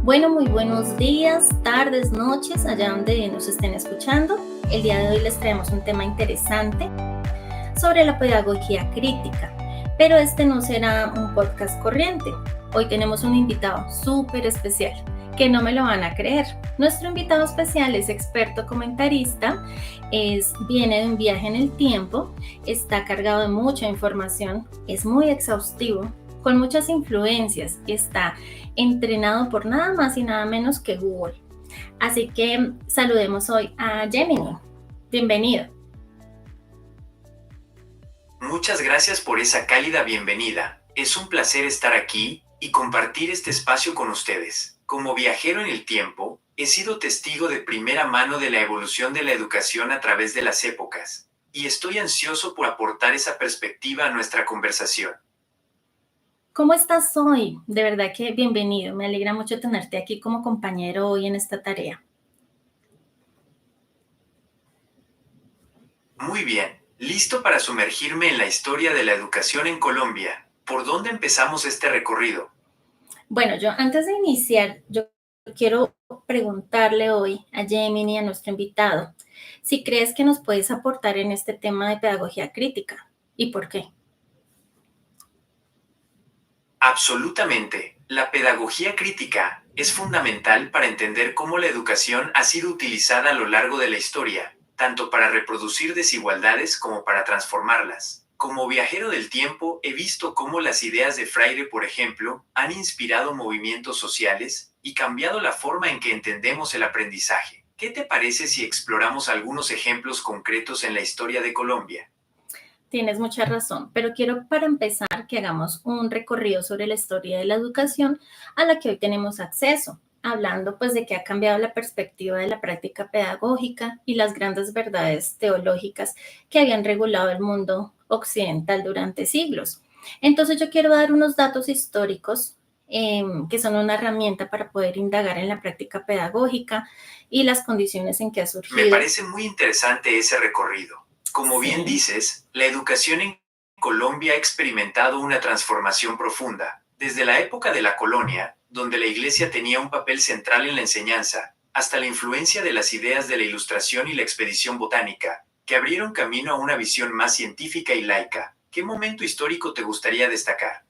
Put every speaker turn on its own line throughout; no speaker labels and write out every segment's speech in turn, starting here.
Bueno, muy buenos días, tardes, noches, allá donde nos estén escuchando. El día de hoy les traemos un tema interesante sobre la pedagogía crítica, pero este no será un podcast corriente. Hoy tenemos un invitado súper especial, que no me lo van a creer. Nuestro invitado especial es experto comentarista, viene de un viaje en el tiempo, está cargado de mucha información, es muy exhaustivo, con muchas influencias, está entrenado por nada más y nada menos que Google. Así que saludemos hoy a Gemini. Bienvenido.
Muchas gracias por esa cálida bienvenida. Es un placer estar aquí y compartir este espacio con ustedes. Como viajero en el tiempo, he sido testigo de primera mano de la evolución de la educación a través de las épocas, y estoy ansioso por aportar esa perspectiva a nuestra conversación.
¿Cómo estás hoy? De verdad que bienvenido. Me alegra mucho tenerte aquí como compañero hoy en esta tarea.
Muy bien, listo para sumergirme en la historia de la educación en Colombia. ¿Por dónde empezamos este recorrido?
Bueno, yo antes de iniciar, yo quiero preguntarle hoy a Gemini, a nuestro invitado, si crees que nos puedes aportar en este tema de pedagogía crítica y por qué.
Absolutamente. La pedagogía crítica es fundamental para entender cómo la educación ha sido utilizada a lo largo de la historia, tanto para reproducir desigualdades como para transformarlas. Como viajero del tiempo, he visto cómo las ideas de Freire, por ejemplo, han inspirado movimientos sociales y cambiado la forma en que entendemos el aprendizaje. ¿Qué te parece si exploramos algunos ejemplos concretos en la historia de Colombia?
Tienes mucha razón, pero quiero para empezar que hagamos un recorrido sobre la historia de la educación a la que hoy tenemos acceso, hablando pues de que ha cambiado la perspectiva de la práctica pedagógica y las grandes verdades teológicas que habían regulado el mundo occidental durante siglos. Entonces yo quiero dar unos datos históricos que son una herramienta para poder indagar en la práctica pedagógica y las condiciones en que ha
Me
surgido.
parece muy interesante ese recorrido. Como bien
Sí.
dices, la educación en Colombia ha experimentado una transformación profunda, desde la época de la colonia, donde la Iglesia tenía un papel central en la enseñanza, hasta la influencia de las ideas de la Ilustración y la expedición botánica, que abrieron camino a una visión más científica y laica. ¿Qué momento histórico te gustaría destacar?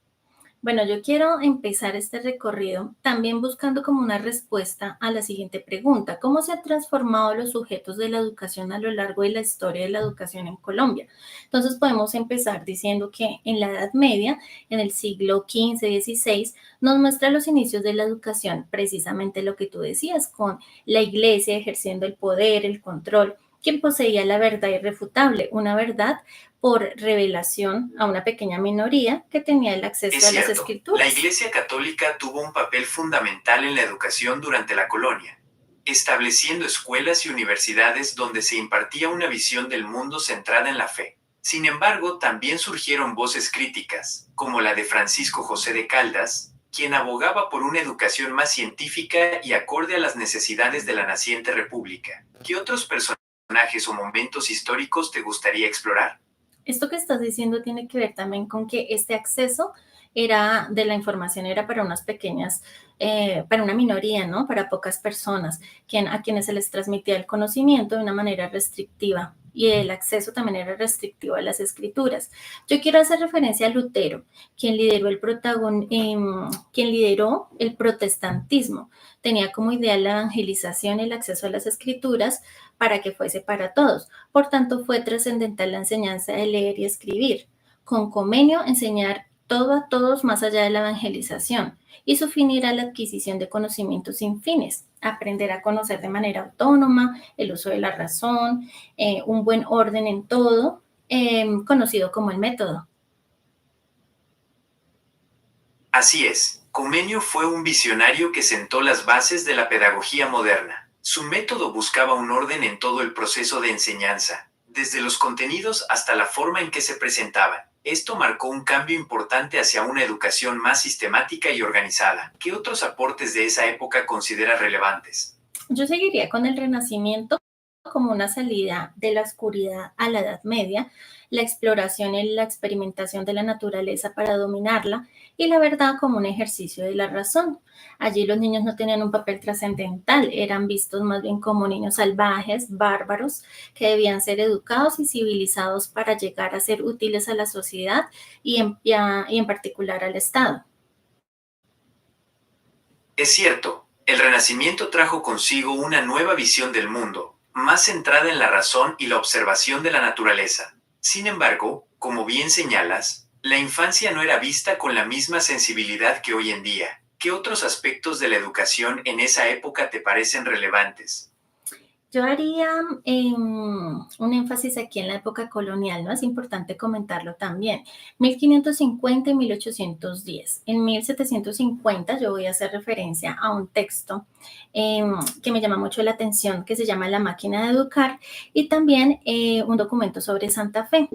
Bueno, yo quiero empezar este recorrido también buscando como una respuesta a la siguiente pregunta. ¿Cómo se han transformado los sujetos de la educación a lo largo de la historia de la educación en Colombia? Entonces podemos empezar diciendo que en la Edad Media, en el siglo XV-XVI, nos muestra los inicios de la educación, precisamente lo que tú decías, con la iglesia ejerciendo el poder, el control, quien poseía la verdad irrefutable, una verdad por revelación a una pequeña minoría que tenía el
Es
acceso a las
cierto, la
escrituras.
Iglesia Católica tuvo un papel fundamental en la educación durante la colonia, estableciendo escuelas y universidades donde se impartía una visión del mundo centrada en la fe. Sin embargo, también surgieron voces críticas, como la de Francisco José de Caldas, quien abogaba por una educación más científica y acorde a las necesidades de la naciente república. ¿Qué otros personajes o momentos históricos te gustaría explorar?
Esto que estás diciendo tiene que ver también con que este acceso era de la información era para unas pequeñas, para una minoría, ¿no? Para pocas personas, a quienes se les transmitía el conocimiento de una manera restrictiva y el acceso también era restrictivo a las escrituras. Yo quiero hacer referencia a Lutero, quien lideró el protestantismo. Tenía como idea la evangelización y el acceso a las escrituras para que fuese para todos. Por tanto, fue trascendental la enseñanza de leer y escribir. Con Comenio, enseñar todo a todos más allá de la evangelización. Y su fin era la adquisición de conocimientos sin fines, aprender a conocer de manera autónoma, el uso de la razón, un buen orden en todo, conocido como el método.
Así es, Comenio fue un visionario que sentó las bases de la pedagogía moderna. Su método buscaba un orden en todo el proceso de enseñanza, desde los contenidos hasta la forma en que se presentaban. Esto marcó un cambio importante hacia una educación más sistemática y organizada. ¿Qué otros aportes de esa época considera relevantes?
Yo seguiría con el Renacimiento como una salida de la oscuridad a la Edad Media, la exploración y la experimentación de la naturaleza para dominarla y la verdad como un ejercicio de la razón. Allí los niños no tenían un papel trascendental, eran vistos más bien como niños salvajes, bárbaros, que debían ser educados y civilizados para llegar a ser útiles a la sociedad y en particular al Estado.
Es cierto, el Renacimiento trajo consigo una nueva visión del mundo, más centrada en la razón y la observación de la naturaleza. Sin embargo, como bien señalas, la infancia no era vista con la misma sensibilidad que hoy en día. ¿Qué otros aspectos de la educación en esa época te parecen relevantes?
Yo haría un énfasis aquí en la época colonial, ¿no? Es importante comentarlo también. 1550 y 1810. En 1750 yo voy a hacer referencia a un texto que me llama mucho la atención, que se llama La máquina de educar, y también un documento sobre Santa Fe.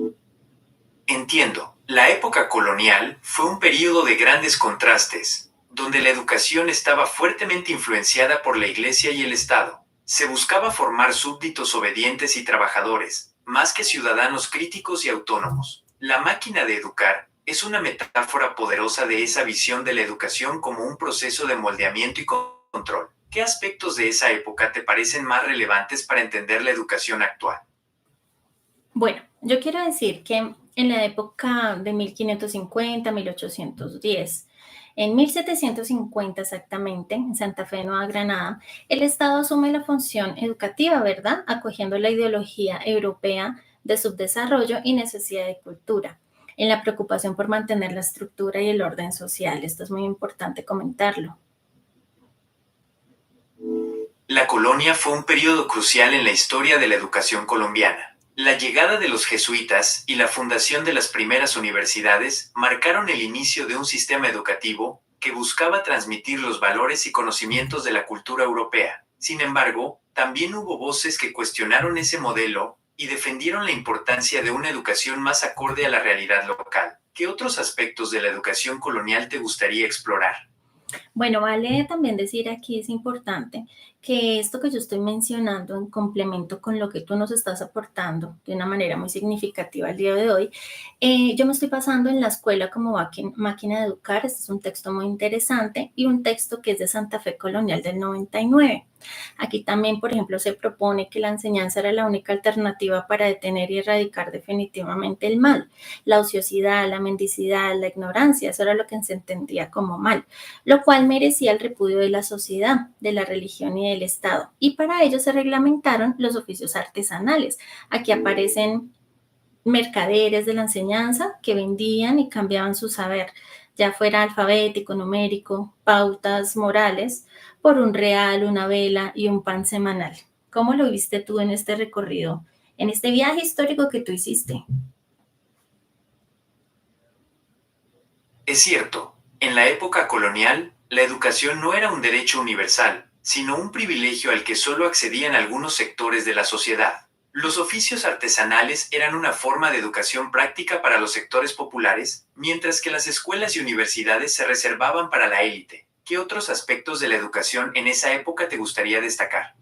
Entiendo, la época colonial fue un período de grandes contrastes, donde la educación estaba fuertemente influenciada por la Iglesia y el Estado. Se buscaba formar súbditos obedientes y trabajadores, más que ciudadanos críticos y autónomos. La máquina de educar es una metáfora poderosa de esa visión de la educación como un proceso de moldeamiento y control. ¿Qué aspectos de esa época te parecen más relevantes para entender la educación actual?
Bueno, yo quiero decir que en la época de 1550, 1810, en 1750 exactamente, en Santa Fe, Nueva Granada, el Estado asume la función educativa, ¿verdad? Acogiendo la ideología europea de subdesarrollo y necesidad de cultura, en la preocupación por mantener la estructura y el orden social. Esto es muy importante comentarlo.
La colonia fue un período crucial en la historia de la educación colombiana. La llegada de los jesuitas y la fundación de las primeras universidades marcaron el inicio de un sistema educativo que buscaba transmitir los valores y conocimientos de la cultura europea. Sin embargo, también hubo voces que cuestionaron ese modelo y defendieron la importancia de una educación más acorde a la realidad local. ¿Qué otros aspectos de la educación colonial te gustaría explorar?
Bueno, vale también decir aquí, es importante que esto que yo estoy mencionando en complemento con lo que tú nos estás aportando de una manera muy significativa el día de hoy, yo me estoy basando en la escuela como máquina de educar. Este es un texto muy interesante y un texto que es de Santa Fe Colonial del 99. Aquí también, por ejemplo, se propone que la enseñanza era la única alternativa para detener y erradicar definitivamente el mal, la ociosidad, la mendicidad, la ignorancia. Eso era lo que se entendía como mal, lo cual merecía el repudio de la sociedad, de la religión y del Estado. Y para ello se reglamentaron los oficios artesanales. Aquí aparecen mercaderes de la enseñanza que vendían y cambiaban su saber, ya fuera alfabético, numérico, pautas morales, por un real, una vela y un pan semanal. ¿Cómo lo viste tú en este recorrido, en este viaje histórico que tú hiciste?
Es cierto, en la época colonial, la educación no era un derecho universal, sino un privilegio al que solo accedían algunos sectores de la sociedad. Los oficios artesanales eran una forma de educación práctica para los sectores populares, mientras que las escuelas y universidades se reservaban para la élite. ¿Qué otros aspectos de la educación en esa época te gustaría destacar?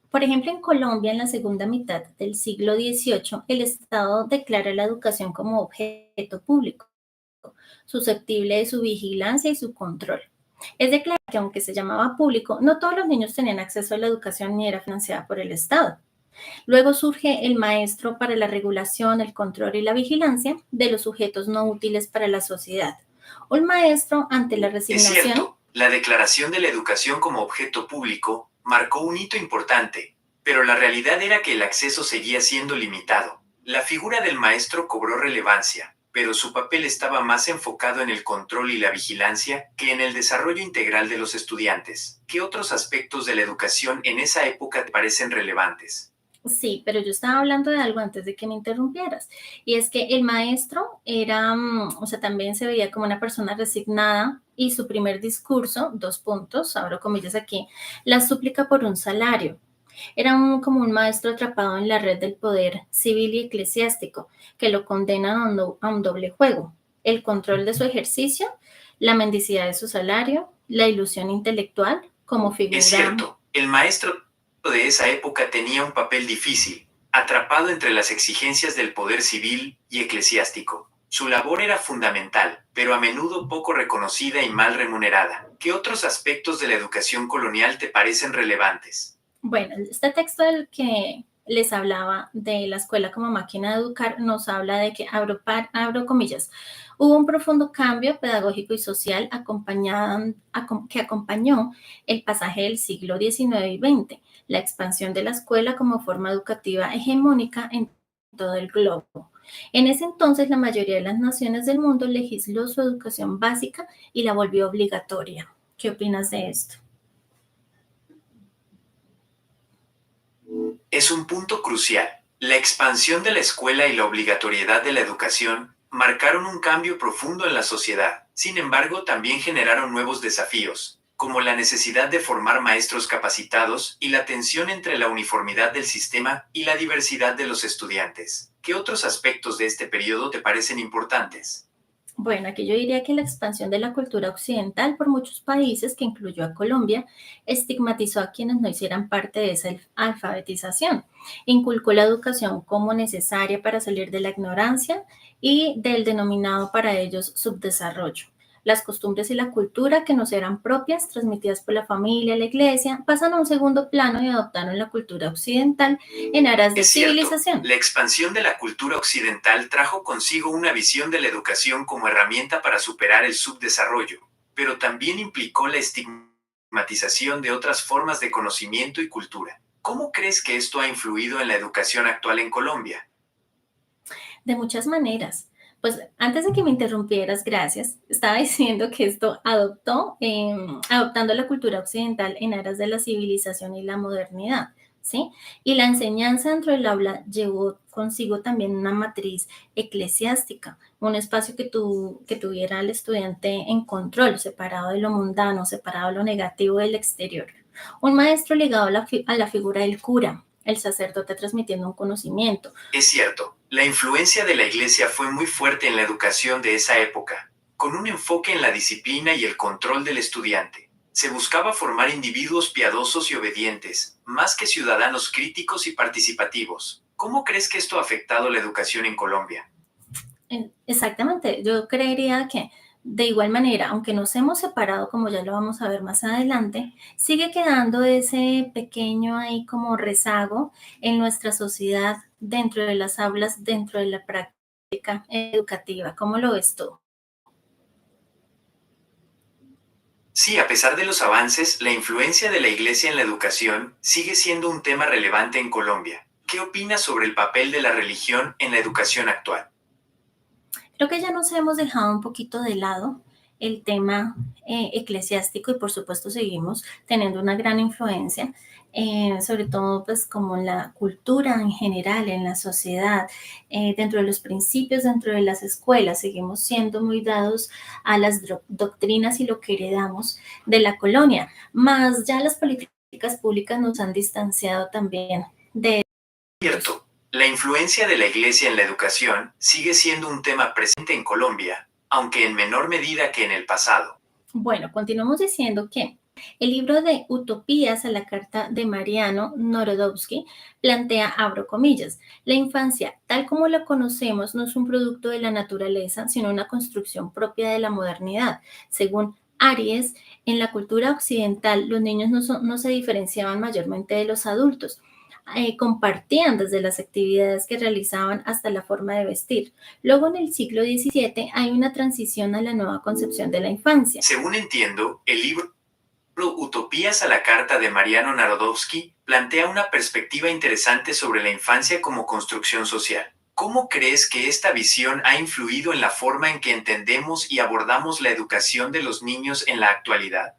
Por ejemplo, en Colombia, en la segunda mitad del siglo XVIII, el Estado declara la educación como objeto público, susceptible de su vigilancia y su control. Es de claro que aunque se llamaba público, no todos los niños tenían acceso a la educación ni era financiada por el Estado. Luego surge el maestro para la regulación, el control y la vigilancia de los sujetos no útiles para la sociedad. Un maestro ante la
Es
resignación.
cierto, la declaración de la educación como objeto público marcó un hito importante, pero la realidad era que el acceso seguía siendo limitado. La figura del maestro cobró relevancia, pero su papel estaba más enfocado en el control y la vigilancia que en el desarrollo integral de los estudiantes. ¿Qué otros aspectos de la educación en esa época te parecen relevantes?
Sí, pero yo estaba hablando de algo antes de que me interrumpieras, y es que el maestro era, o sea, también se veía como una persona resignada y su primer discurso, dos puntos, abro comillas aquí, la súplica por un salario. Era como un maestro atrapado en la red del poder civil y eclesiástico que lo condena a un doble juego: el control de su ejercicio, la mendicidad de su salario, la ilusión intelectual como
Es
figura.
cierto, el maestro de esa época tenía un papel difícil, atrapado entre las exigencias del poder civil y eclesiástico. Su labor era fundamental, pero a menudo poco reconocida y mal remunerada. ¿Qué otros aspectos de la educación colonial te parecen relevantes?
Bueno, este texto del que les hablaba de la escuela como máquina de educar nos habla de que, abro comillas, hubo un profundo cambio pedagógico y social que acompañó el pasaje del siglo XIX y XX, la expansión de la escuela como forma educativa hegemónica en todo el globo. En ese entonces, la mayoría de las naciones del mundo legisló su educación básica y la volvió obligatoria. ¿Qué opinas de esto?
Es un punto crucial. La expansión de la escuela y la obligatoriedad de la educación marcaron un cambio profundo en la sociedad. Sin embargo, también generaron nuevos desafíos, como la necesidad de formar maestros capacitados y la tensión entre la uniformidad del sistema y la diversidad de los estudiantes. ¿Qué otros aspectos de este periodo te parecen importantes?
Bueno, aquí yo diría que la expansión de la cultura occidental por muchos países, que incluyó a Colombia, estigmatizó a quienes no hicieran parte de esa alfabetización. Inculcó la educación como necesaria para salir de la ignorancia y del denominado para ellos subdesarrollo. Las costumbres y la cultura que nos eran propias, transmitidas por la familia y la iglesia, pasan a un segundo plano y adoptaron la cultura occidental en aras de
Es cierto,
civilización.
la expansión de la cultura occidental trajo consigo una visión de la educación como herramienta para superar el subdesarrollo, pero también implicó la estigmatización de otras formas de conocimiento y cultura. ¿Cómo crees que esto ha influido en la educación actual en Colombia?
De muchas maneras. Pues antes de que me interrumpieras, gracias, estaba diciendo que esto adoptando la cultura occidental en aras de la civilización y la modernidad, ¿sí? Y la enseñanza dentro del aula llevó consigo también una matriz eclesiástica, un espacio que tuviera al estudiante en control, separado de lo mundano, separado de lo negativo del exterior. Un maestro ligado a la figura del cura, el sacerdote transmitiendo un conocimiento.
Es cierto, la influencia de la Iglesia fue muy fuerte en la educación de esa época, con un enfoque en la disciplina y el control del estudiante. Se buscaba formar individuos piadosos y obedientes, más que ciudadanos críticos y participativos. ¿Cómo crees que esto ha afectado la educación en Colombia?
Exactamente, yo creería que de igual manera, aunque nos hemos separado, como ya lo vamos a ver más adelante, sigue quedando ese pequeño ahí como rezago en nuestra sociedad, dentro de las aulas, dentro de la práctica educativa. ¿Cómo lo ves tú?
Sí, a pesar de los avances, la influencia de la Iglesia en la educación sigue siendo un tema relevante en Colombia. ¿Qué opinas sobre el papel de la religión en la educación actual?
Creo que ya nos hemos dejado un poquito de lado el tema eclesiástico y por supuesto seguimos teniendo una gran influencia, sobre todo pues como en la cultura en general, en la sociedad, dentro de los principios, dentro de las escuelas, seguimos siendo muy dados a las doctrinas y lo que heredamos de la colonia, más ya las políticas públicas nos han distanciado también de ellos.
Cierto, la influencia de la Iglesia en la educación sigue siendo un tema presente en Colombia, aunque en menor medida que en el pasado.
Bueno, continuamos diciendo que el libro de Utopías a la carta de Mariano Narodowski plantea, abro comillas, la infancia tal como la conocemos no es un producto de la naturaleza, sino una construcción propia de la modernidad. Según Aries, en la cultura occidental los niños no se diferenciaban mayormente de los adultos. Compartían desde las actividades que realizaban hasta la forma de vestir. Luego, en el siglo XVII, hay una transición a la nueva concepción de la infancia.
Según entiendo, el libro Utopías a la carta de Mariano Narodowski plantea una perspectiva interesante sobre la infancia como construcción social. ¿Cómo crees que esta visión ha influido en la forma en que entendemos y abordamos la educación de los niños en la actualidad?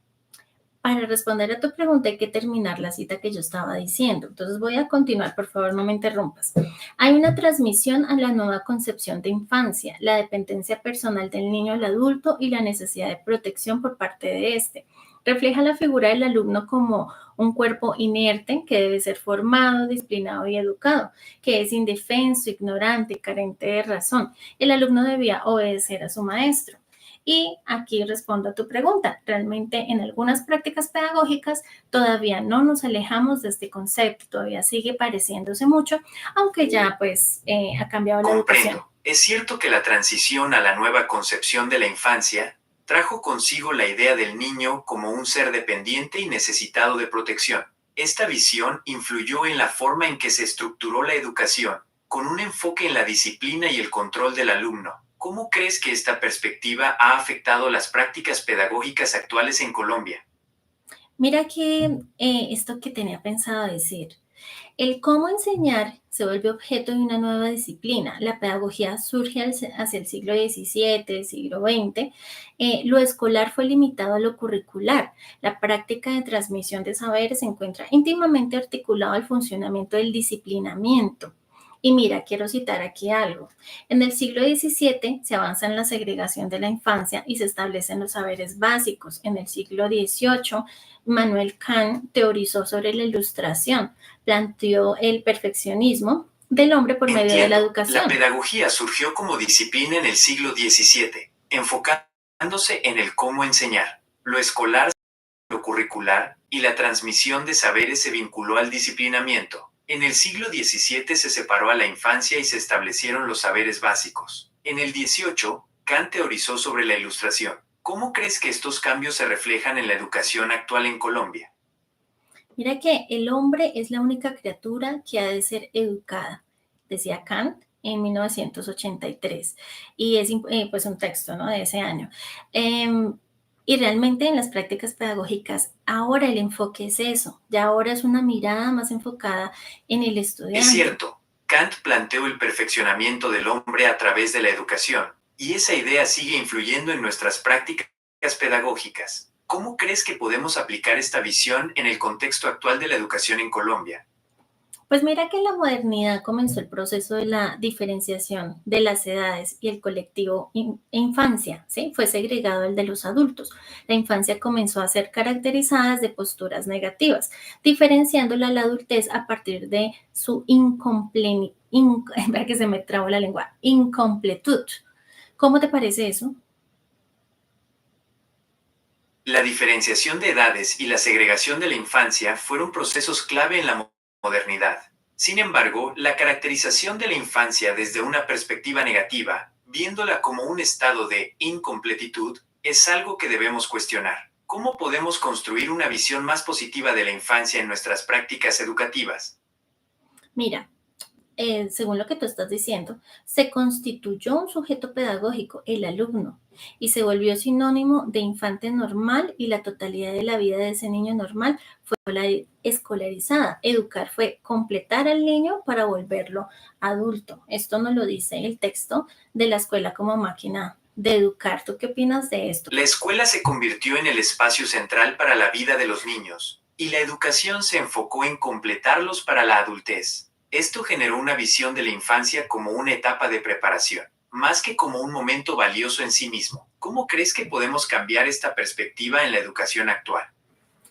Para responder a tu pregunta hay que terminar la cita que yo estaba diciendo. Entonces voy a continuar, por favor, no me interrumpas. Hay una transmisión a la nueva concepción de infancia, la dependencia personal del niño al adulto y la necesidad de protección por parte de este. Refleja la figura del alumno como un cuerpo inerte que debe ser formado, disciplinado y educado, que es indefenso, ignorante, carente de razón. El alumno debía obedecer a su maestro. Y aquí respondo a tu pregunta. Realmente en algunas prácticas pedagógicas todavía no nos alejamos de este concepto, todavía sigue pareciéndose mucho, aunque ya pues ha cambiado la educación.
Comprendo. Es cierto que la transición a la nueva concepción de la infancia trajo consigo la idea del niño como un ser dependiente y necesitado de protección. Esta visión influyó en la forma en que se estructuró la educación, con un enfoque en la disciplina y el control del alumno. ¿Cómo crees que esta perspectiva ha afectado las prácticas pedagógicas actuales en Colombia?
Mira que esto que tenía pensado decir. El cómo enseñar se vuelve objeto de una nueva disciplina. La pedagogía surge hacia el siglo XVII, siglo XX. Lo escolar fue limitado a lo curricular. La práctica de transmisión de saberes se encuentra íntimamente articulado al funcionamiento del disciplinamiento. Y mira, quiero citar aquí algo. En el siglo XVII se avanza en la segregación de la infancia y se establecen los saberes básicos. En el siglo XVIII, Manuel Kant teorizó sobre la ilustración, planteó el perfeccionismo del hombre por medio de la
Entiendo. La
educación.
pedagogía surgió como disciplina en el siglo XVII, enfocándose en el cómo enseñar. Lo escolar, lo curricular y la transmisión de saberes se vinculó al disciplinamiento. En el siglo XVII se separó a la infancia y se establecieron los saberes básicos. En el XVIII, Kant teorizó sobre la ilustración. ¿Cómo crees que estos cambios se reflejan en la educación actual en Colombia?
Mira que el hombre es la única criatura que ha de ser educada, decía Kant en 1983, y es pues un texto, ¿no?, de ese año. Em, y realmente en las prácticas pedagógicas ahora el enfoque es eso, ya ahora es una mirada más enfocada en el
Es
estudiante.
cierto, Kant planteó el perfeccionamiento del hombre a través de la educación, y esa idea sigue influyendo en nuestras prácticas pedagógicas. ¿Cómo crees que podemos aplicar esta visión en el contexto actual de la educación en Colombia?
Pues mira que en la modernidad comenzó el proceso de la diferenciación de las edades y el colectivo infancia, ¿sí? Fue segregado el de los adultos. La infancia comenzó a ser caracterizada de posturas negativas, diferenciándola a la adultez a partir de su vea que se me trabó la lengua, incompletud. ¿Cómo te parece eso?
La diferenciación de edades y la segregación de la infancia fueron procesos clave en la modernidad. Sin embargo, la caracterización de la infancia desde una perspectiva negativa, viéndola como un estado de incompletitud, es algo que debemos cuestionar. ¿Cómo podemos construir una visión más positiva de la infancia en nuestras prácticas educativas?
Mira, según lo que tú estás diciendo, se constituyó un sujeto pedagógico, el alumno, y se volvió sinónimo de infante normal y la totalidad de la vida de ese niño normal fue la escolarizada. Educar fue completar al niño para volverlo adulto. Esto nos lo dice el texto de la escuela como máquina de educar. ¿Tú qué opinas de esto?
La escuela se convirtió en el espacio central para la vida de los niños, y la educación se enfocó en completarlos para la adultez. Esto generó una visión de la infancia como una etapa de preparación, más que como un momento valioso en sí mismo. ¿Cómo crees que podemos cambiar esta perspectiva en la educación actual?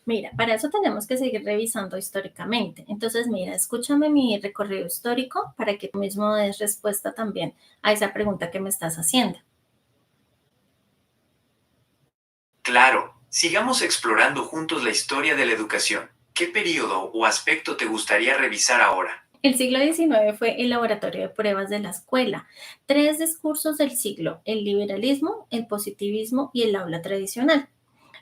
Mira, para eso tenemos que seguir revisando históricamente. Entonces, mira, escúchame mi recorrido histórico para que tú mismo des respuesta también a esa pregunta que me estás haciendo.
Claro, sigamos explorando juntos la historia de la educación. ¿Qué periodo o aspecto te gustaría revisar ahora?
El siglo XIX fue el laboratorio de pruebas de la escuela. Tres discursos del siglo: el liberalismo, el positivismo y el aula tradicional.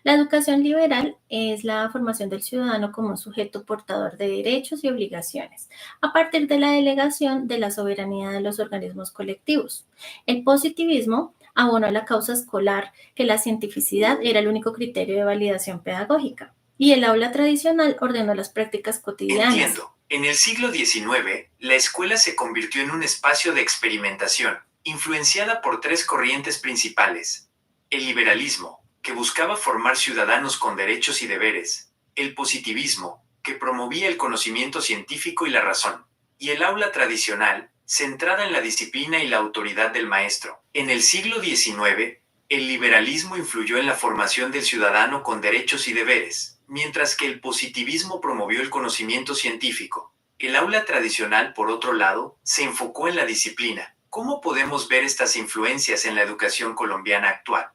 La educación liberal es la formación del ciudadano como un sujeto portador de derechos y obligaciones, a partir de la delegación de la soberanía de los organismos colectivos. El positivismo abonó la causa escolar que la cientificidad era el único criterio de validación pedagógica. Y el aula tradicional ordenó las prácticas cotidianas.
Entiendo. En el siglo XIX, la escuela se convirtió en un espacio de experimentación, influenciada por tres corrientes principales. El liberalismo, que buscaba formar ciudadanos con derechos y deberes. El positivismo, que promovía el conocimiento científico y la razón. Y el aula tradicional, centrada en la disciplina y la autoridad del maestro. En el siglo XIX, el liberalismo influyó en la formación del ciudadano con derechos y deberes, mientras que el positivismo promovió el conocimiento científico. El aula tradicional, por otro lado, se enfocó en la disciplina. ¿Cómo podemos ver estas influencias en la educación colombiana actual?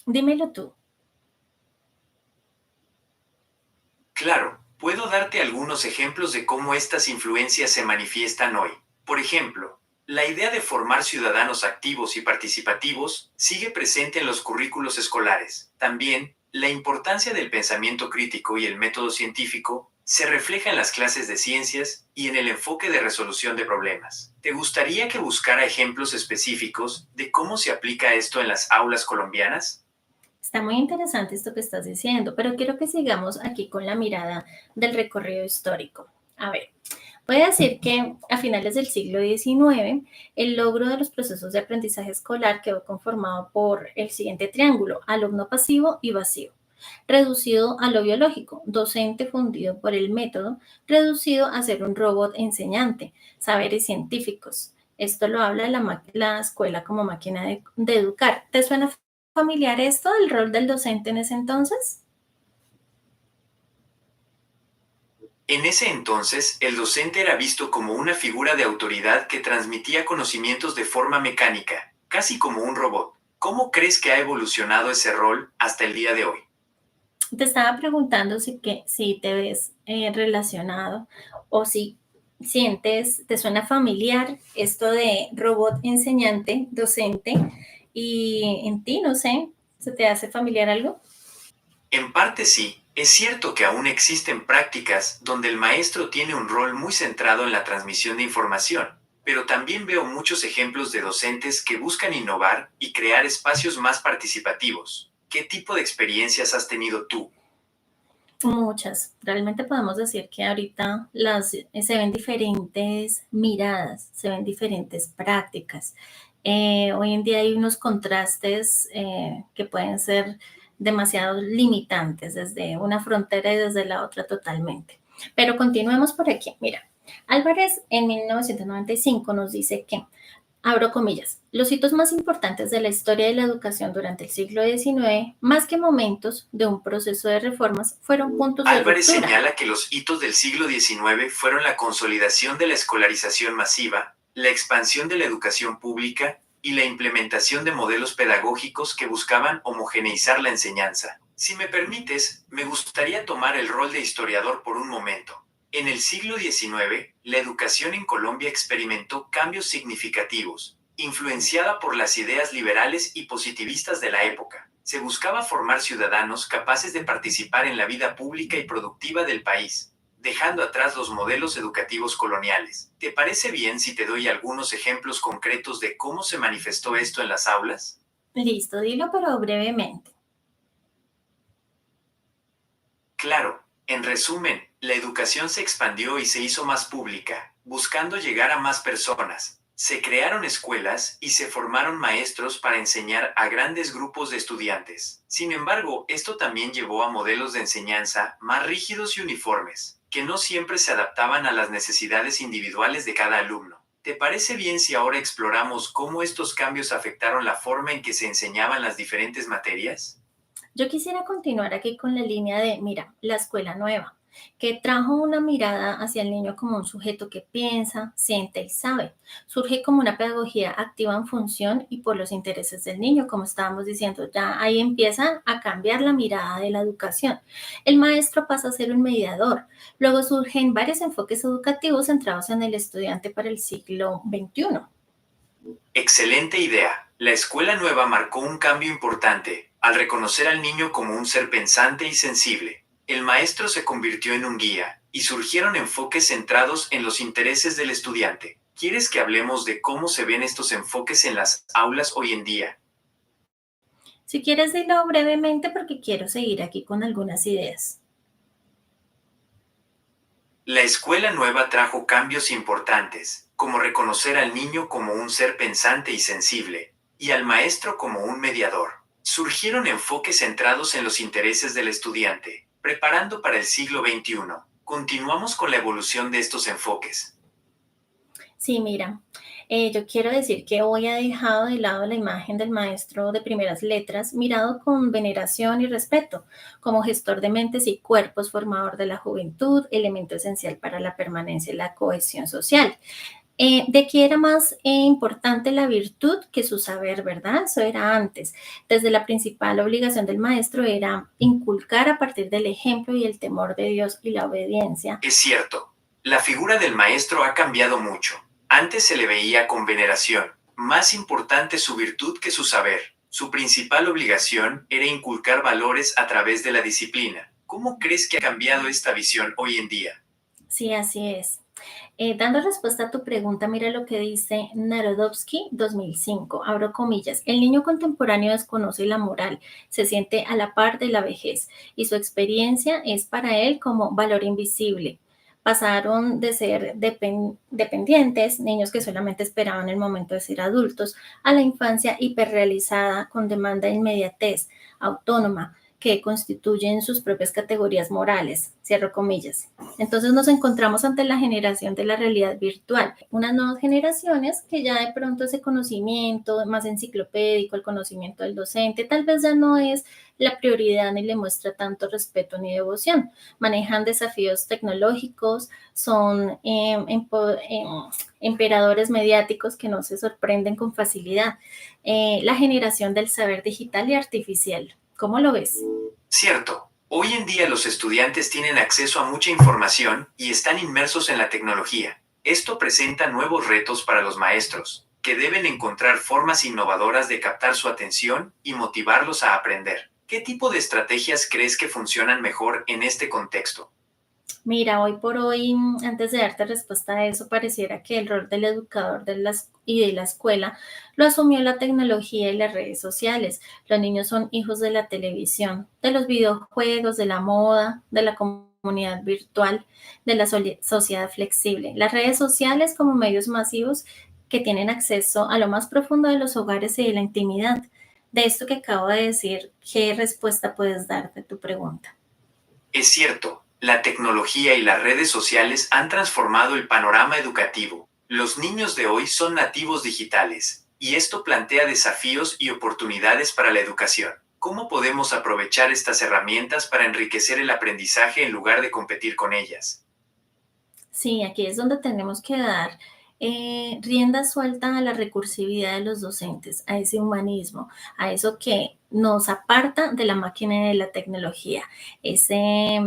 Dímelo tú.
Claro, puedo darte algunos ejemplos de cómo estas influencias se manifiestan hoy. Por ejemplo, la idea de formar ciudadanos activos y participativos sigue presente en los currículos escolares. También, la importancia del pensamiento crítico y el método científico se refleja en las clases de ciencias y en el enfoque de resolución de problemas. ¿Te gustaría que buscara ejemplos específicos de cómo se aplica esto en las aulas colombianas?
Está muy interesante esto que estás diciendo, pero quiero que sigamos aquí con la mirada del recorrido histórico. A ver, voy a decir que a finales del siglo XIX, el logro de los procesos de aprendizaje escolar quedó conformado por el siguiente triángulo: alumno pasivo y vacío, reducido a lo biológico, docente fundido por el método, reducido a ser un robot enseñante, saberes científicos. Esto lo habla la escuela como máquina de educar. ¿Te suena familiar esto del rol del docente en ese entonces?
En ese entonces, el docente era visto como una figura de autoridad que transmitía conocimientos de forma mecánica, casi como un robot. ¿Cómo crees que ha evolucionado ese rol hasta el día de hoy?
Te estaba preguntando si te ves relacionado o si sientes, te suena familiar esto de robot enseñante, docente, y en ti, no sé, ¿se te hace familiar algo?
En parte sí, es cierto que aún existen prácticas donde el maestro tiene un rol muy centrado en la transmisión de información, pero también veo muchos ejemplos de docentes que buscan innovar y crear espacios más participativos. ¿Qué tipo de experiencias has tenido tú?
Muchas. Realmente podemos decir que ahorita se ven diferentes miradas, se ven diferentes prácticas. Hoy en día hay unos contrastes que pueden ser demasiado limitantes desde una frontera y desde la otra totalmente. Pero continuemos por aquí. Mira, Álvarez en 1995 nos dice que, abro comillas, los hitos más importantes de la historia de la educación durante el siglo XIX, más que momentos de un proceso de reformas, fueron puntos de
Álvarez
ruptura.
señala que los hitos del siglo XIX fueron la consolidación de la escolarización masiva, la expansión de la educación pública y la implementación de modelos pedagógicos que buscaban homogeneizar la enseñanza. Si me permites, me gustaría tomar el rol de historiador por un momento. En el siglo XIX, la educación en Colombia experimentó cambios significativos, influenciada por las ideas liberales y positivistas de la época. Se buscaba formar ciudadanos capaces de participar en la vida pública y productiva del país, dejando atrás los modelos educativos coloniales. ¿Te parece bien si te doy algunos ejemplos concretos de cómo se manifestó esto en las aulas?
Listo, dilo, pero brevemente.
Claro, en resumen, la educación se expandió y se hizo más pública, buscando llegar a más personas. Se crearon escuelas y se formaron maestros para enseñar a grandes grupos de estudiantes. Sin embargo, esto también llevó a modelos de enseñanza más rígidos y uniformes, que no siempre se adaptaban a las necesidades individuales de cada alumno. ¿Te parece bien si ahora exploramos cómo estos cambios afectaron la forma en que se enseñaban las diferentes materias?
Yo quisiera continuar aquí con la línea de, mira, la escuela nueva, que trajo una mirada hacia el niño como un sujeto que piensa, siente y sabe. Surge como una pedagogía activa en función y por los intereses del niño, como estábamos diciendo, ya ahí empieza a cambiar la mirada de la educación. El maestro pasa a ser un mediador. Luego surgen varios enfoques educativos centrados en el estudiante para el siglo XXI.
Excelente idea. La escuela nueva marcó un cambio importante, al reconocer al niño como un ser pensante y sensible. El maestro se convirtió en un guía, y surgieron enfoques centrados en los intereses del estudiante. ¿Quieres que hablemos de cómo se ven estos enfoques en las aulas hoy en día?
Si quieres, dilo brevemente porque quiero seguir aquí con algunas ideas.
La escuela nueva trajo cambios importantes, como reconocer al niño como un ser pensante y sensible, y al maestro como un mediador. Surgieron enfoques centrados en los intereses del estudiante, preparando para el siglo XXI. Continuamos con la evolución de estos enfoques.
Sí, mira, yo quiero decir que hoy ha dejado de lado la imagen del maestro de primeras letras, mirado con veneración y respeto, como gestor de mentes y cuerpos, formador de la juventud, elemento esencial para la permanencia y la cohesión social. De aquí era más importante la virtud que su saber, ¿verdad? Eso era antes. Desde la principal obligación del maestro era inculcar a partir del ejemplo y el temor de Dios y la obediencia.
Es cierto, la figura del maestro ha cambiado mucho. Antes se le veía con veneración, más importante su virtud que su saber. Su principal obligación era inculcar valores a través de la disciplina. ¿Cómo crees que ha cambiado esta visión hoy en día?
Sí, así es. Dando respuesta a tu pregunta, mira lo que dice Narodowski 2005, abro comillas, el niño contemporáneo desconoce la moral, se siente a la par de la vejez y su experiencia es para él como valor invisible. Pasaron de ser dependientes, niños que solamente esperaban el momento de ser adultos, a la infancia hiperrealizada con demanda de inmediatez, autónoma, que constituyen sus propias categorías morales, cierro comillas. Entonces nos encontramos ante la generación de la realidad virtual, unas nuevas generaciones que ya de pronto ese conocimiento más enciclopédico, el conocimiento del docente, tal vez ya no es la prioridad ni le muestra tanto respeto ni devoción. Manejan desafíos tecnológicos, son emperadores mediáticos que no se sorprenden con facilidad. La generación del saber digital y artificial. ¿Cómo lo ves?
Cierto, hoy en día los estudiantes tienen acceso a mucha información y están inmersos en la tecnología. Esto presenta nuevos retos para los maestros, que deben encontrar formas innovadoras de captar su atención y motivarlos a aprender. ¿Qué tipo de estrategias crees que funcionan mejor en este contexto?
Mira, hoy por hoy, antes de darte respuesta a eso, pareciera que el rol del educador y de la escuela lo asumió la tecnología y las redes sociales. Los niños son hijos de la televisión, de los videojuegos, de la moda, de la comunidad virtual, de la sociedad flexible. Las redes sociales como medios masivos que tienen acceso a lo más profundo de los hogares y de la intimidad. De esto que acabo de decir, ¿qué respuesta puedes dar de tu pregunta?
Es cierto, la tecnología y las redes sociales han transformado el panorama educativo. Los niños de hoy son nativos digitales, y esto plantea desafíos y oportunidades para la educación. ¿Cómo podemos aprovechar estas herramientas para enriquecer el aprendizaje en lugar de competir con ellas?
Sí, aquí es donde tenemos que dar rienda suelta a la recursividad de los docentes, a ese humanismo, a eso que nos aparta de la máquina y de la tecnología, ese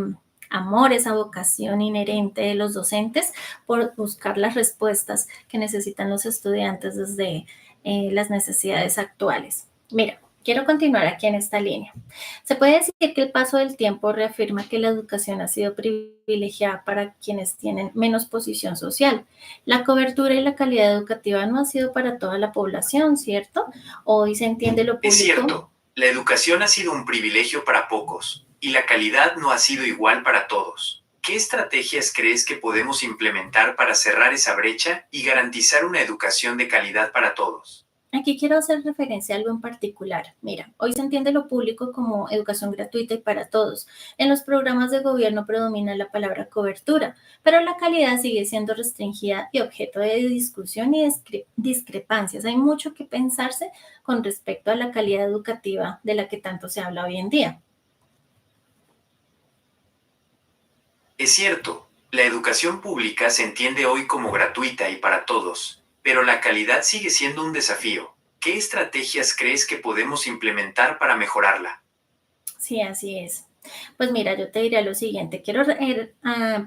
amor, esa vocación inherente de los docentes por buscar las respuestas que necesitan los estudiantes desde las necesidades actuales. Mira, quiero continuar aquí en esta línea. Se puede decir que el paso del tiempo reafirma que la educación ha sido privilegiada para quienes tienen menos posición social. La cobertura y la calidad educativa no ha sido para toda la población, ¿cierto? Hoy se entiende lo
Es
público.
cierto, la educación ha sido un privilegio para pocos, y la calidad no ha sido igual para todos. ¿Qué estrategias crees que podemos implementar para cerrar esa brecha y garantizar una educación de calidad para todos?
Aquí quiero hacer referencia a algo en particular. Mira, hoy se entiende lo público como educación gratuita y para todos. En los programas de gobierno predomina la palabra cobertura, pero la calidad sigue siendo restringida y objeto de discusión y discrepancias. Hay mucho que pensarse con respecto a la calidad educativa de la que tanto se habla hoy en día.
Es cierto, la educación pública se entiende hoy como gratuita y para todos, pero la calidad sigue siendo un desafío. ¿Qué estrategias crees que podemos implementar para mejorarla?
Sí, así es. Pues mira, yo te diría lo siguiente, quiero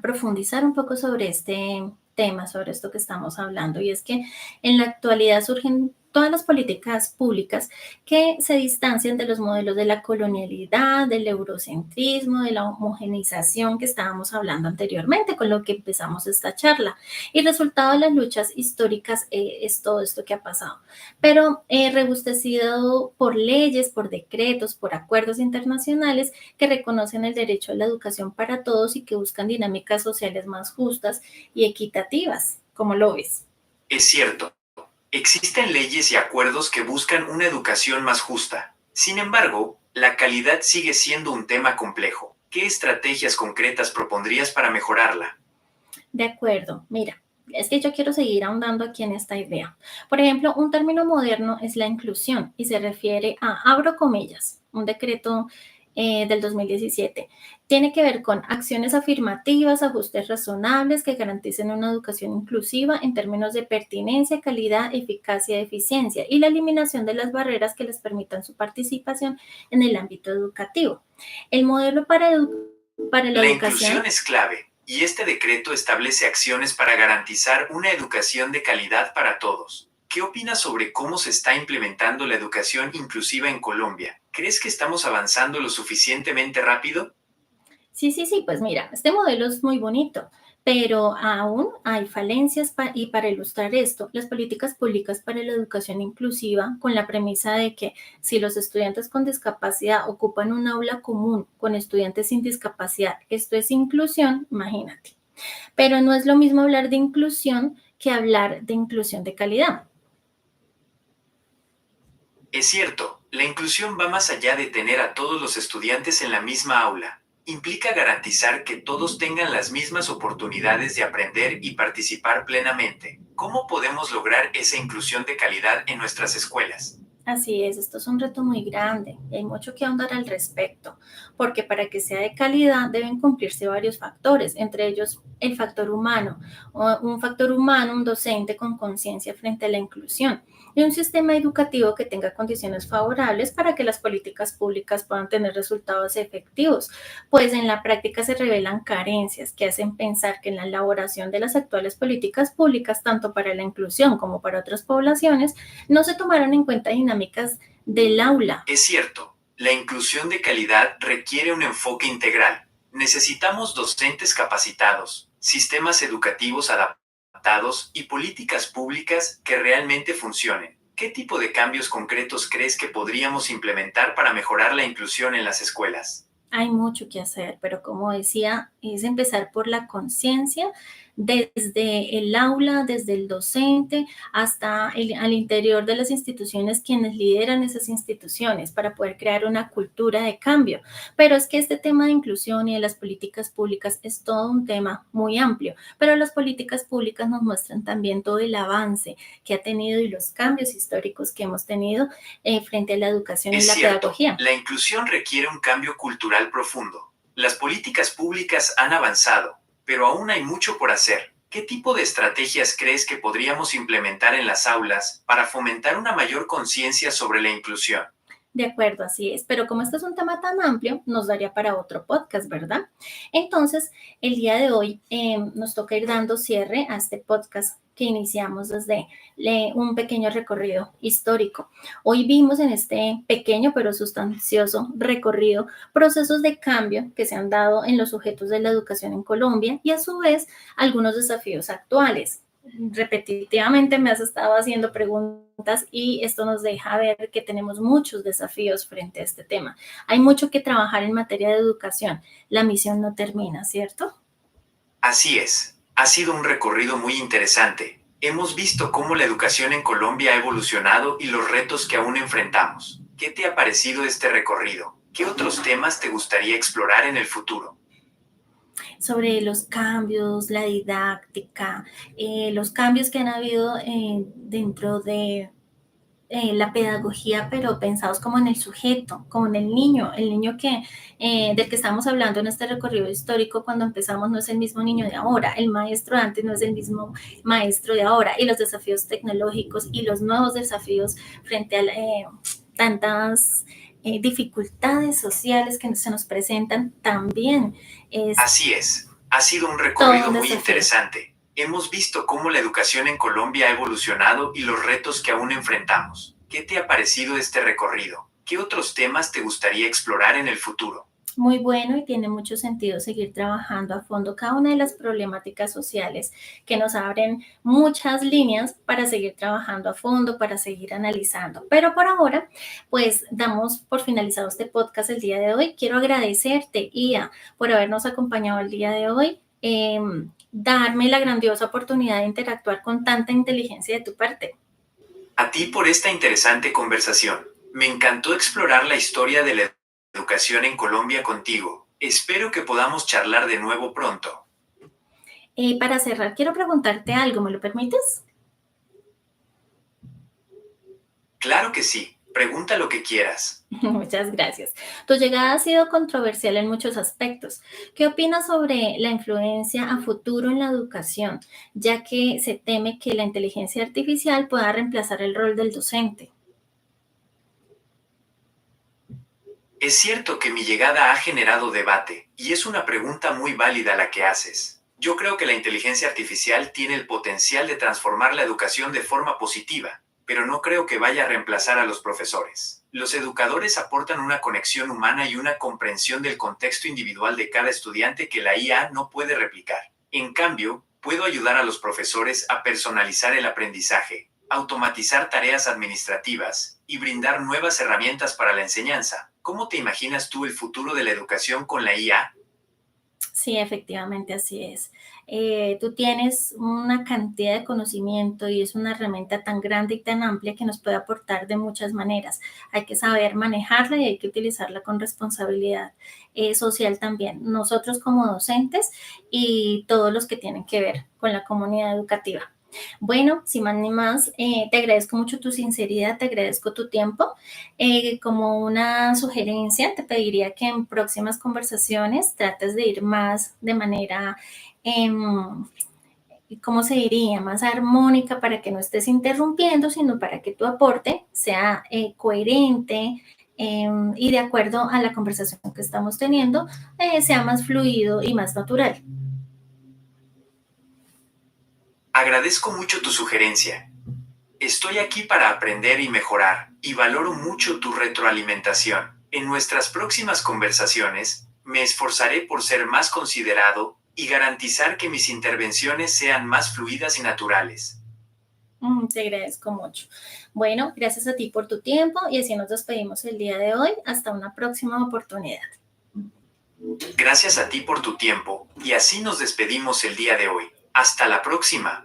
profundizar un poco sobre este tema, sobre esto que estamos hablando, y es que en la actualidad surgen todas las políticas públicas que se distancian de los modelos de la colonialidad, del eurocentrismo, de la homogenización que estábamos hablando anteriormente, con lo que empezamos esta charla. Y resultado de las luchas históricas es todo esto que ha pasado, pero rebustecido por leyes, por decretos, por acuerdos internacionales que reconocen el derecho a la educación para todos y que buscan dinámicas sociales más justas y equitativas. ¿Cómo lo ves?
Es cierto, existen leyes y acuerdos que buscan una educación más justa. Sin embargo, la calidad sigue siendo un tema complejo. ¿Qué estrategias concretas propondrías para mejorarla?
De acuerdo, mira, es que yo quiero seguir ahondando aquí en esta idea. Por ejemplo, un término moderno es la inclusión y se refiere a, abro comillas, un decreto del 2017. Tiene que ver con acciones afirmativas, ajustes razonables que garanticen una educación inclusiva en términos de pertinencia, calidad, eficacia y eficiencia, y la eliminación de las barreras que les permitan su participación en el ámbito educativo. El modelo para la
La
educación.
inclusión es clave, y este decreto establece acciones para garantizar una educación de calidad para todos. ¿Qué opinas sobre cómo se está implementando la educación inclusiva en Colombia? ¿Crees que estamos avanzando lo suficientemente rápido?
Sí, pues mira, este modelo es muy bonito, pero aún hay falencias y para ilustrar esto, las políticas públicas para la educación inclusiva, con la premisa de que si los estudiantes con discapacidad ocupan un aula común con estudiantes sin discapacidad, esto es inclusión, imagínate. Pero no es lo mismo hablar de inclusión que hablar de inclusión de calidad.
Es cierto, la inclusión va más allá de tener a todos los estudiantes en la misma aula. Implica garantizar que todos tengan las mismas oportunidades de aprender y participar plenamente. ¿Cómo podemos lograr esa inclusión de calidad en nuestras escuelas?
Así es, esto es un reto muy grande y hay mucho que ahondar al respecto, porque para que sea de calidad deben cumplirse varios factores, entre ellos el factor humano, un factor humano, un docente con conciencia frente a la inclusión y un sistema educativo que tenga condiciones favorables para que las políticas públicas puedan tener resultados efectivos, pues en la práctica se revelan carencias que hacen pensar que en la elaboración de las actuales políticas públicas, tanto para la inclusión como para otras poblaciones, no se tomaron en cuenta dinámicas del aula.
Es cierto, la inclusión de calidad requiere un enfoque integral. Necesitamos docentes capacitados, sistemas educativos adaptados y políticas públicas que realmente funcionen. ¿Qué tipo de cambios concretos crees que podríamos implementar para mejorar la inclusión en las escuelas?
Hay mucho que hacer, pero como decía, es empezar por la conciencia desde el aula, desde el docente, hasta al interior de las instituciones, quienes lideran esas instituciones para poder crear una cultura de cambio. Pero es que este tema de inclusión y de las políticas públicas es todo un tema muy amplio, pero las políticas públicas nos muestran también todo el avance que ha tenido y los cambios históricos que hemos tenido frente a la educación y
Es
la
cierto,
pedagogía.
la inclusión requiere un cambio cultural profundo. Las políticas públicas han avanzado, pero aún hay mucho por hacer. ¿Qué tipo de estrategias crees que podríamos implementar en las aulas para fomentar una mayor conciencia sobre la inclusión?
De acuerdo, así es. Pero como este es un tema tan amplio, nos daría para otro podcast, ¿verdad? Entonces, el día de hoy nos toca ir dando cierre a este podcast que iniciamos desde un pequeño recorrido histórico. Hoy vimos en este pequeño pero sustancioso recorrido procesos de cambio que se han dado en los sujetos de la educación en Colombia y a su vez algunos desafíos actuales. Repetitivamente me has estado haciendo preguntas y esto nos deja ver que tenemos muchos desafíos frente a este tema. Hay mucho que trabajar en materia de educación. La misión no termina, ¿cierto?
Así es, ha sido un recorrido muy interesante. Hemos visto cómo la educación en Colombia ha evolucionado y los retos que aún enfrentamos. ¿Qué te ha parecido este recorrido? ¿Qué otros temas te gustaría explorar en el futuro?
Sobre los cambios, la didáctica, los cambios que han habido dentro de la pedagogía, pero pensados como en el sujeto, como en el niño que, del que estamos hablando en este recorrido histórico cuando empezamos no es el mismo niño de ahora, el maestro de antes no es el mismo maestro de ahora, y los desafíos tecnológicos y los nuevos desafíos frente a tantas dificultades sociales que se nos presentan, también es
Así es, ha sido un
todo
recorrido
un
muy
desafío.
interesante. Hemos visto cómo la educación en Colombia ha evolucionado y los retos que aún enfrentamos. ¿Qué te ha parecido este recorrido? ¿Qué otros temas te gustaría explorar en el futuro?
Muy bueno y tiene mucho sentido seguir trabajando a fondo cada una de las problemáticas sociales que nos abren muchas líneas para seguir trabajando a fondo, para seguir analizando. Pero por ahora, pues damos por finalizado este podcast el día de hoy. Quiero agradecerte, Ia, por habernos acompañado el día de hoy. Darme la grandiosa oportunidad de interactuar con tanta inteligencia de tu parte.
A ti por esta interesante conversación. Me encantó explorar la historia de la educación en Colombia contigo. Espero que podamos charlar de nuevo pronto.
Para cerrar, quiero preguntarte algo, ¿me lo permites?
Claro que sí. Pregunta lo que quieras.
Muchas gracias. Tu llegada ha sido controversial en muchos aspectos. ¿Qué opinas sobre la influencia a futuro en la educación, ya que se teme que la inteligencia artificial pueda reemplazar el rol del docente?
Es cierto que mi llegada ha generado debate, y es una pregunta muy válida la que haces. Yo creo que la inteligencia artificial tiene el potencial de transformar la educación de forma positiva, pero no creo que vaya a reemplazar a los profesores. Los educadores aportan una conexión humana y una comprensión del contexto individual de cada estudiante que la IA no puede replicar. En cambio, puedo ayudar a los profesores a personalizar el aprendizaje, automatizar tareas administrativas y brindar nuevas herramientas para la enseñanza. ¿Cómo te imaginas tú el futuro de la educación con la IA?
Sí, efectivamente, así es. Tú tienes una cantidad de conocimiento y es una herramienta tan grande y tan amplia que nos puede aportar de muchas maneras. Hay que saber manejarla y hay que utilizarla con responsabilidad social también. Nosotros como docentes y todos los que tienen que ver con la comunidad educativa. Bueno, sin más ni más, te agradezco mucho tu sinceridad, te agradezco tu tiempo. Como una sugerencia, te pediría que en próximas conversaciones trates de ir más de manera, em, ¿cómo se diría? Más armónica para que no estés interrumpiendo, sino para que tu aporte sea coherente y de acuerdo a la conversación que estamos teniendo, sea más fluido y más natural.
Agradezco mucho tu sugerencia. Estoy aquí para aprender y mejorar, y valoro mucho tu retroalimentación. En nuestras próximas conversaciones, me esforzaré por ser más considerado y garantizar que mis intervenciones sean más fluidas y naturales.
Te agradezco mucho. Bueno, gracias a ti por tu tiempo y así nos despedimos el día de hoy. Hasta una próxima oportunidad.
Gracias a ti por tu tiempo, y así nos despedimos el día de hoy. Hasta la próxima.